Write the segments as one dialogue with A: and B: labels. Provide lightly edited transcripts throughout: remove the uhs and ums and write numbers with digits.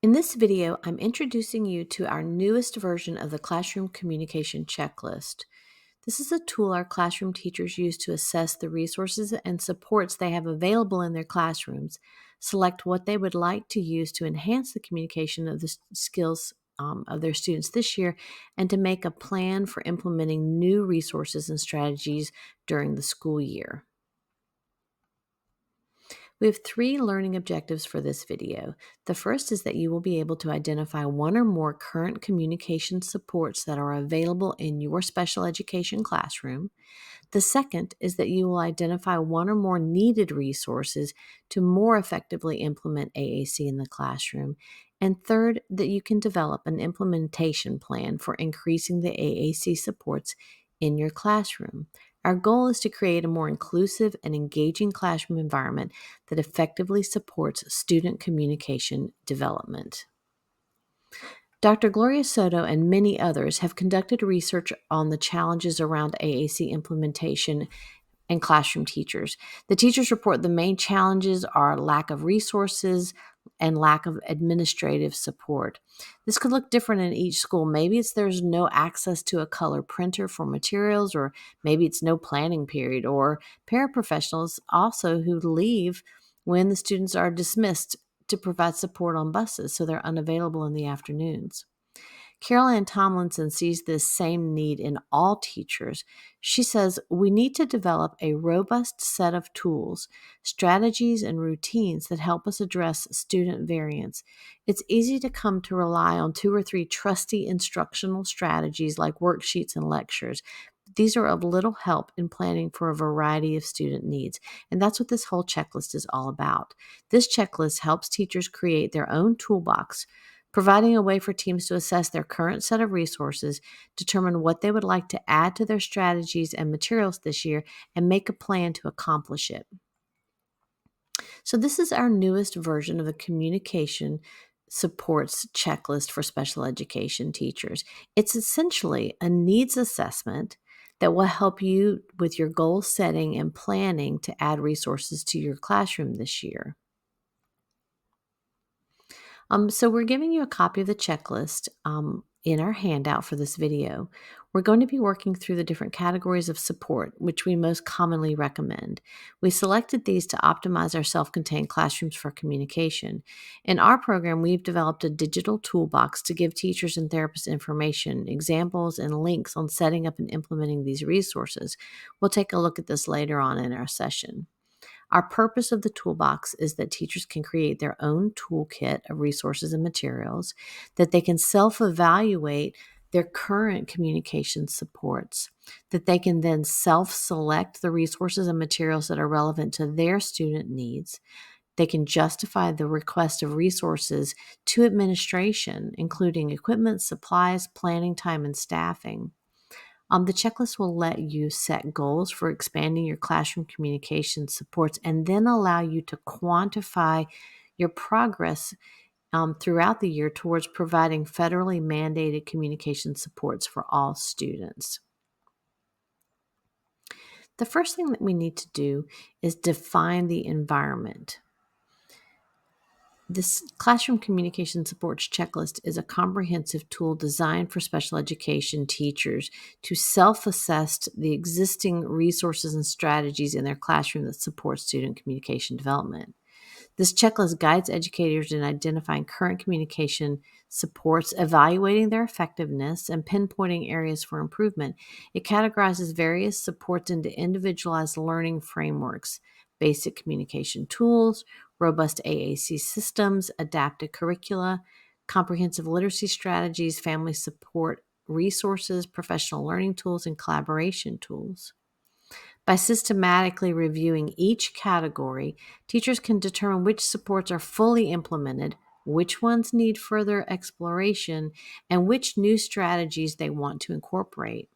A: In this video, I'm introducing you to our newest version of the Classroom Communication Checklist. This is a tool our classroom teachers use to assess the resources and supports they have available in their classrooms, select what they would like to use to enhance the communication of the skills of their students this year, and to make a plan for implementing new resources and strategies during the school year. We have 3 learning objectives for this video. The first is that you will be able to identify one or more current communication supports that are available in your special education classroom. The second is that you will identify one or more needed resources to more effectively implement AAC in the classroom. And third, that you can develop an implementation plan for increasing the AAC supports in your classroom. Our goal is to create a more inclusive and engaging classroom environment that effectively supports student communication development. Dr. Gloria Soto and many others have conducted research on the challenges around AAC implementation and classroom teachers. The teachers report the main challenges are lack of resources and lack of administrative support. This could look different in each school. Maybe it's there's no access to a color printer for materials, or maybe it's no planning period, or paraprofessionals also who leave when the students are dismissed to provide support on buses, so they're unavailable in the afternoons. Carol Ann Tomlinson sees this same need in all teachers. She says, we need to develop a robust set of tools, strategies, and routines that help us address student variance. It's easy to come to rely on 2 or 3 trusty instructional strategies like worksheets and lectures. These are of little help in planning for a variety of student needs, and that's what this whole checklist is all about. This checklist helps teachers create their own toolbox, providing a way for teams to assess their current set of resources, determine what they would like to add to their strategies and materials this year, and make a plan to accomplish it. So this is our newest version of the communication supports checklist for special education teachers. It's essentially a needs assessment that will help you with your goal setting and planning to add resources to your classroom this year. So we're giving you a copy of the checklist in our handout for this video. We're going to be working through the different categories of support, which we most commonly recommend. We selected these to optimize our self-contained classrooms for communication. In our program, we've developed a digital toolbox to give teachers and therapists information, examples, and links on setting up and implementing these resources. We'll take a look at this later on in our session. Our purpose of the toolbox is that teachers can create their own toolkit of resources and materials, that they can self-evaluate their current communication supports, that they can then self-select the resources and materials that are relevant to their student needs. They can justify the request of resources to administration, including equipment, supplies, planning time, and staffing. The checklist will let you set goals for expanding your classroom communication supports and then allow you to quantify your progress throughout the year towards providing federally mandated communication supports for all students. The first thing that we need to do is define the environment. This Classroom Communication Supports Checklist is a comprehensive tool designed for special education teachers to self-assess the existing resources and strategies in their classroom that support student communication development. This checklist guides educators in identifying current communication supports, evaluating their effectiveness, and pinpointing areas for improvement. It categorizes various supports into individualized learning frameworks: basic communication tools, robust AAC systems, adapted curricula, comprehensive literacy strategies, family support resources, professional learning tools, and collaboration tools. By systematically reviewing each category, teachers can determine which supports are fully implemented, which ones need further exploration, and which new strategies they want to incorporate.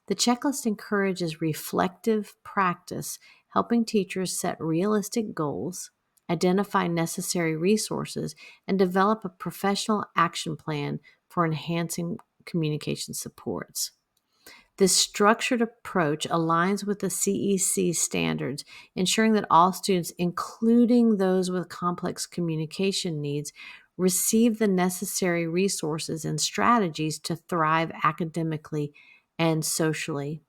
A: The checklist encourages reflective practice, helping teachers set realistic goals, identify necessary resources, and develop a professional action plan for enhancing communication supports. This structured approach aligns with the CEC standards, ensuring that all students, including those with complex communication needs, receive the necessary resources and strategies to thrive academically and socially.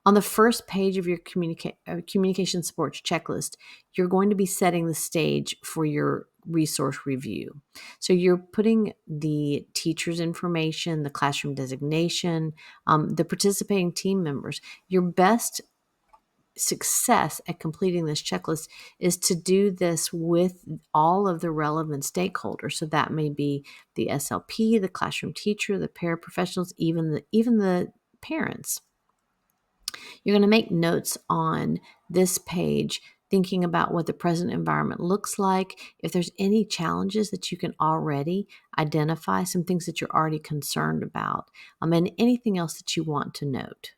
A: On the first page of your communication supports checklist, you're going to be setting the stage for your resource review. So you're putting the teacher's information, the classroom designation, the participating team members. Your best success at completing this checklist is to do this with all of the relevant stakeholders. So that may be the SLP, the classroom teacher, the paraprofessionals, even the parents. You're going to make notes on this page, thinking about what the present environment looks like. If there's any challenges that you can already identify, some things that you're already concerned about, and anything else that you want to note.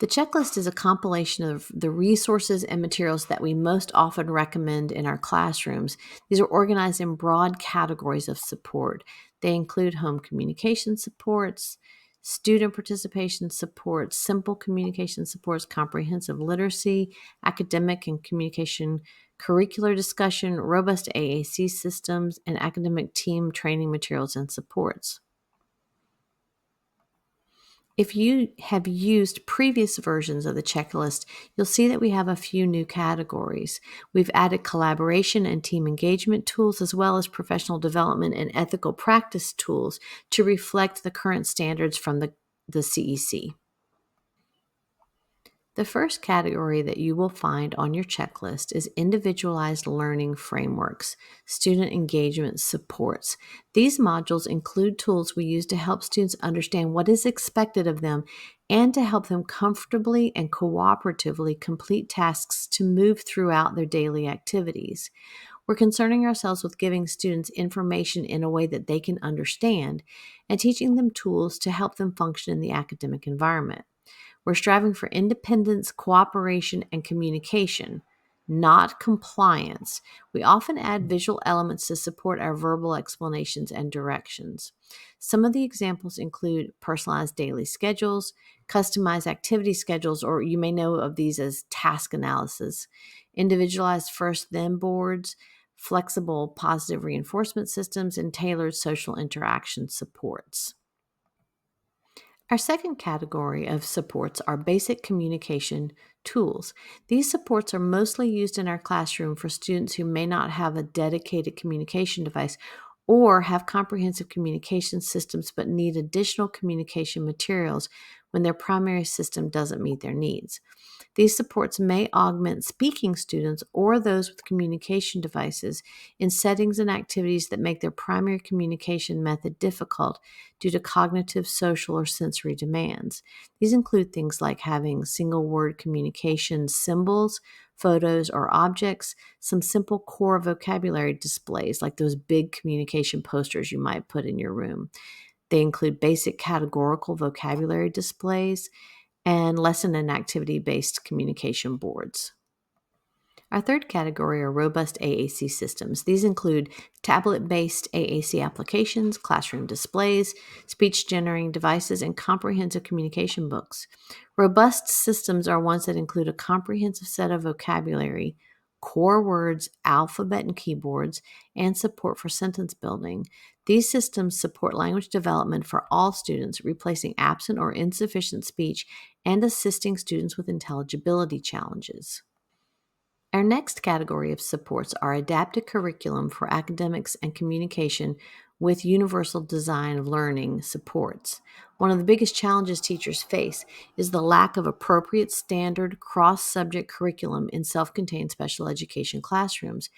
A: The checklist is a compilation of the resources and materials that we most often recommend in our classrooms. These are organized in broad categories of support. They include home communication supports, student participation supports, simple communication supports, comprehensive literacy, academic and communication curricular discussion, robust AAC systems, and academic team training materials and supports. If you have used previous versions of the checklist, you'll see that we have a few new categories. We've added collaboration and team engagement tools, as well as professional development and ethical practice tools to reflect the current standards from the CEC. The first category that you will find on your checklist is individualized learning frameworks, student engagement supports. These modules include tools we use to help students understand what is expected of them and to help them comfortably and cooperatively complete tasks to move throughout their daily activities. We're concerning ourselves with giving students information in a way that they can understand and teaching them tools to help them function in the academic environment. We're striving for independence, cooperation, and communication, not compliance. We often add visual elements to support our verbal explanations and directions. Some of the examples include personalized daily schedules, customized activity schedules, or you may know of these as task analysis, individualized first then boards, flexible positive reinforcement systems, and tailored social interaction supports. Our second category of supports are basic communication tools. These supports are mostly used in our classroom for students who may not have a dedicated communication device or have comprehensive communication systems but need additional communication materials when their primary system doesn't meet their needs. These supports may augment speaking students or those with communication devices in settings and activities that make their primary communication method difficult due to cognitive, social, or sensory demands. These include things like having single word communication symbols, photos, or objects, some simple core vocabulary displays like those big communication posters you might put in your room. They include basic categorical vocabulary displays and lesson and activity-based communication boards. Our third category are robust AAC systems. These include tablet-based AAC applications, classroom displays, speech-generating devices, and comprehensive communication books. Robust systems are ones that include a comprehensive set of vocabulary, core words, alphabet and keyboards, and support for sentence building. These systems support language development for all students, replacing absent or insufficient speech and assisting students with intelligibility challenges. Our next category of supports are adapted curriculum for academics and communication with universal design of learning supports. One of the biggest challenges teachers face is the lack of appropriate standard cross-subject curriculum in self-contained special education classrooms.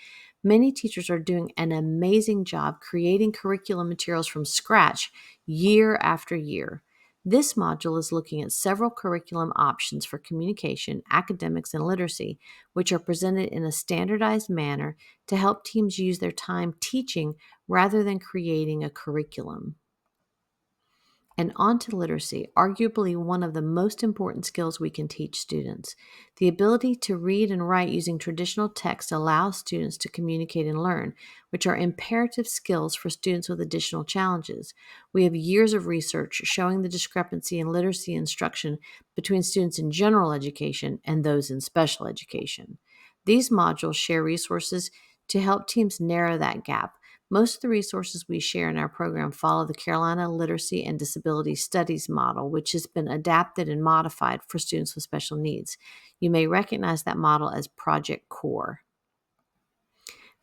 A: Many teachers are doing an amazing job creating curriculum materials from scratch year after year. This module is looking at several curriculum options for communication, academics, and literacy, which are presented in a standardized manner to help teams use their time teaching rather than creating a curriculum. And on to literacy, arguably one of the most important skills we can teach students. The ability to read and write using traditional text allows students to communicate and learn, which are imperative skills for students with additional challenges. We have years of research showing the discrepancy in literacy instruction between students in general education and those in special education. These modules share resources to help teams narrow that gap. Most of the resources we share in our program follow the Carolina Literacy and Disability Studies model, which has been adapted and modified for students with special needs. You may recognize that model as Project CORE.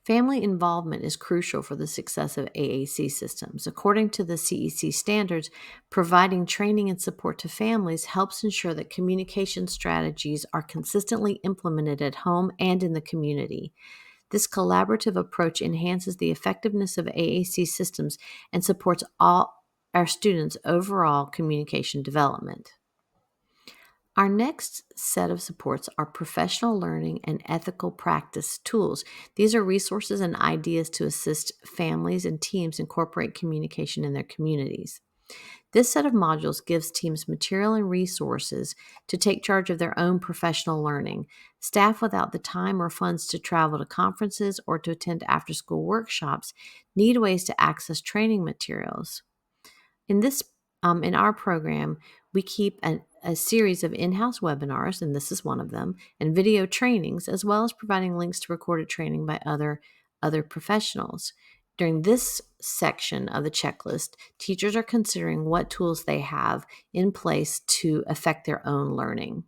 A: Family involvement is crucial for the success of AAC systems. According to the CEC standards, providing training and support to families helps ensure that communication strategies are consistently implemented at home and in the community. This collaborative approach enhances the effectiveness of AAC systems and supports all our students' overall communication development. Our next set of supports are professional learning and ethical practice tools. These are resources and ideas to assist families and teams incorporate communication in their communities. This set of modules gives teams material and resources to take charge of their own professional learning. Staff without the time or funds to travel to conferences or to attend after-school workshops need ways to access training materials. In our program, we keep a series of in-house webinars, and this is one of them, and video trainings, as well as providing links to recorded training by other professionals. During this section of the checklist, teachers are considering what tools they have in place to affect their own learning.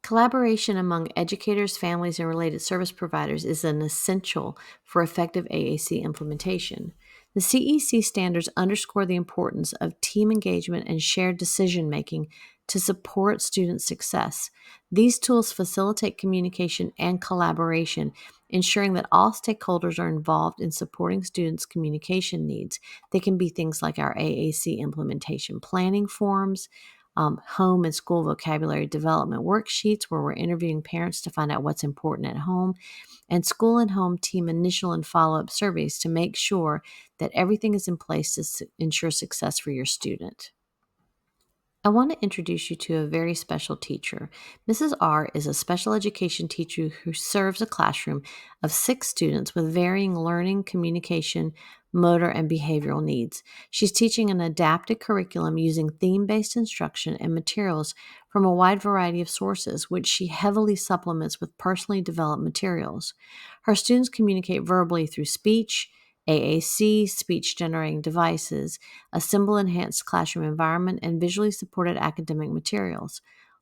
A: Collaboration among educators, families, and related service providers is an essential for effective AAC implementation. The CEC standards underscore the importance of team engagement and shared decision-making to support student success. These tools facilitate communication and collaboration, ensuring that all stakeholders are involved in supporting students' communication needs. They can be things like our AAC implementation planning forms, home and school vocabulary development worksheets where we're interviewing parents to find out what's important at home, and school and home team initial and follow-up surveys to make sure that everything is in place to ensure success for your student. I want to introduce you to a very special teacher. Mrs. R is a special education teacher who serves a classroom of 6 students with varying learning, communication, motor, and behavioral needs. She's teaching an adapted curriculum using theme-based instruction and materials from a wide variety of sources, which she heavily supplements with personally developed materials. Her students communicate verbally through speech, AAC, speech-generating devices, a symbol-enhanced classroom environment, and visually supported academic materials.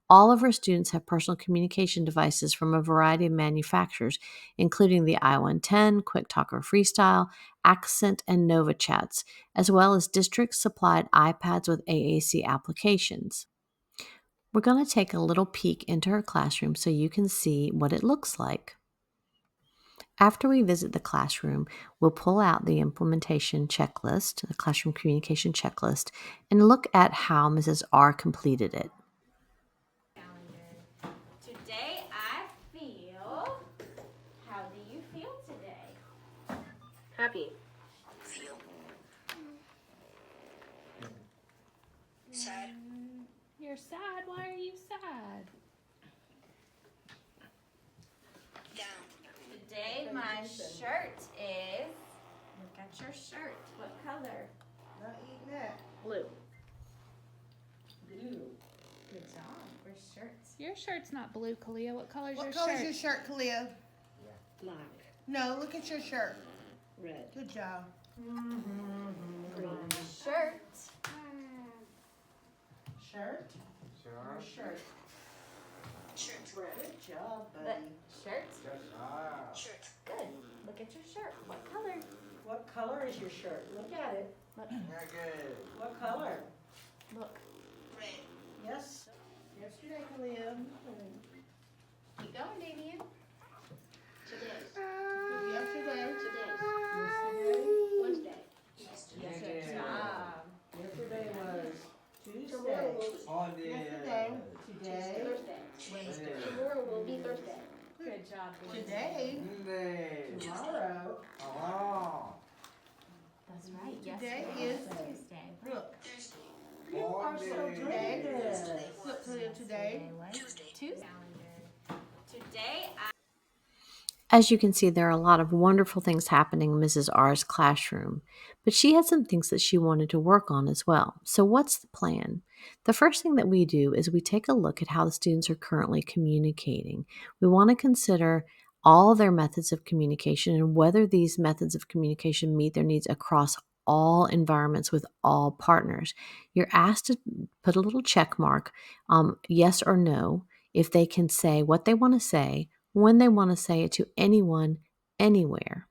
A: All of her students have personal communication devices from a variety of manufacturers, including the i110, QuickTalk or Freestyle, Accent, and Nova Chats, as well as district-supplied iPads with AAC applications. We're going to take a little peek into her classroom so you can see what it looks like. After we visit the classroom, we'll pull out the implementation checklist, the classroom communication checklist, and look at how Mrs. R completed it.
B: Today I feel. How do you feel today?
C: Happy.
D: Sad.
B: You're sad. Why are you sad?
D: Down.
B: Today my shirt is. Look at your shirt. What color?
E: Not eating that.
C: Blue.
E: Blue.
B: Good job. Where's shirts? Your shirt's not blue, Kalia. What color's
E: What
B: your
E: color's
B: shirt?
E: your shirt, Kalia?
C: Black.
E: No, look at your shirt.
C: Red.
E: Good job.
C: Green.
B: Shirt.
E: Shirt? Or shirt?
D: Shirt.
E: Good job,
B: The
E: buddy.
B: shirt.
D: Shirt.
B: Good. Look at your shirt. What color?
E: What color is your shirt? Look at it.
B: Look.
F: Very good.
E: What color?
B: Look.
D: Red.
E: Yes. Yesterday, Kalia.
B: Keep going, Damien.
D: Today.
E: Yesterday.
D: Today. Wednesday.
E: Yesterday.
B: Good job.
E: Yesterday was Tuesday.
D: Tomorrow will
F: On the
E: Yesterday.
D: be
E: Today.
D: Thursday. Tomorrow will be Thursday.
B: Good job, Damien.
E: Today.
F: Monday.
E: Tomorrow.
F: Oh.
B: That's right.
E: Today
B: Yesterday
E: is-
B: was Tuesday.
E: Look.
D: Thursday.
E: You are so
F: Monday.
E: creative. Look, Kalia, today.
D: Tuesday.
B: Tuesday. Today
A: As you can see, there are a lot of wonderful things happening in Mrs. R's classroom, but she had some things that she wanted to work on as well. So what's the plan? The first thing that we do is we take a look at how the students are currently communicating. We want to consider all their methods of communication and whether these methods of communication meet their needs across all environments with all partners. You're asked to put a little check mark, yes or no, if they can say what they want to say, when they want to say it to anyone, anywhere.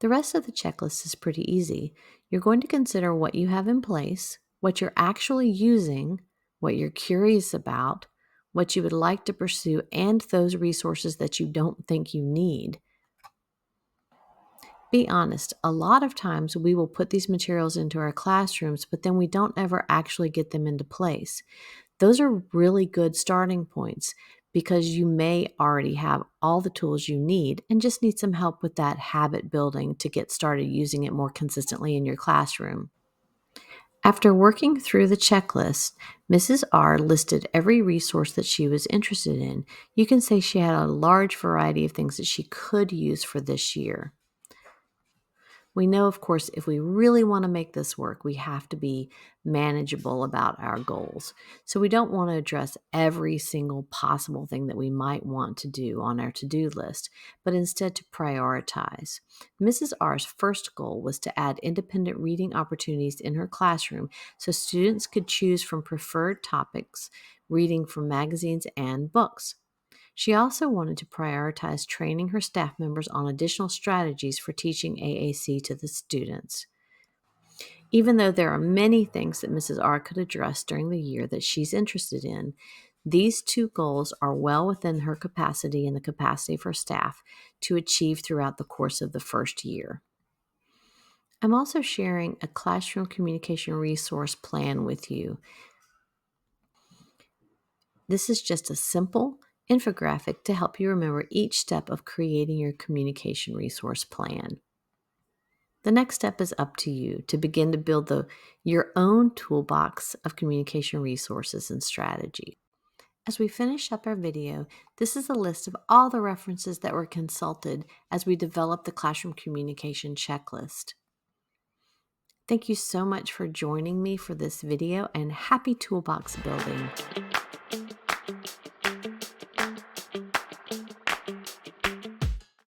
A: The rest of the checklist is pretty easy. You're going to consider what you have in place, what you're actually using, what you're curious about, what you would like to pursue, and those resources that you don't think you need. Be honest, a lot of times we will put these materials into our classrooms, but then we don't ever actually get them into place. Those are really good starting points because you may already have all the tools you need and just need some help with that habit building to get started using it more consistently in your classroom. After working through the checklist, Mrs. R listed every resource that she was interested in. You can say she had a large variety of things that she could use for this year. We know, of course, if we really want to make this work, we have to be manageable about our goals. So we don't want to address every single possible thing that we might want to do on our to-do list, but instead to prioritize. Mrs. R's first goal was to add independent reading opportunities in her classroom so students could choose from preferred topics, reading from magazines and books. She also wanted to prioritize training her staff members on additional strategies for teaching AAC to the students. Even though there are many things that Mrs. R could address during the year that she's interested in, these two goals are well within her capacity and the capacity of her staff to achieve throughout the course of the first year. I'm also sharing a classroom communication resource plan with you. This is just a simple infographic to help you remember each step of creating your communication resource plan. The next step is up to you to begin to build your own toolbox of communication resources and strategy. As we finish up our video, this is a list of all the references that were consulted as we developed the classroom communication checklist. Thank you so much for joining me for this video, and happy toolbox building!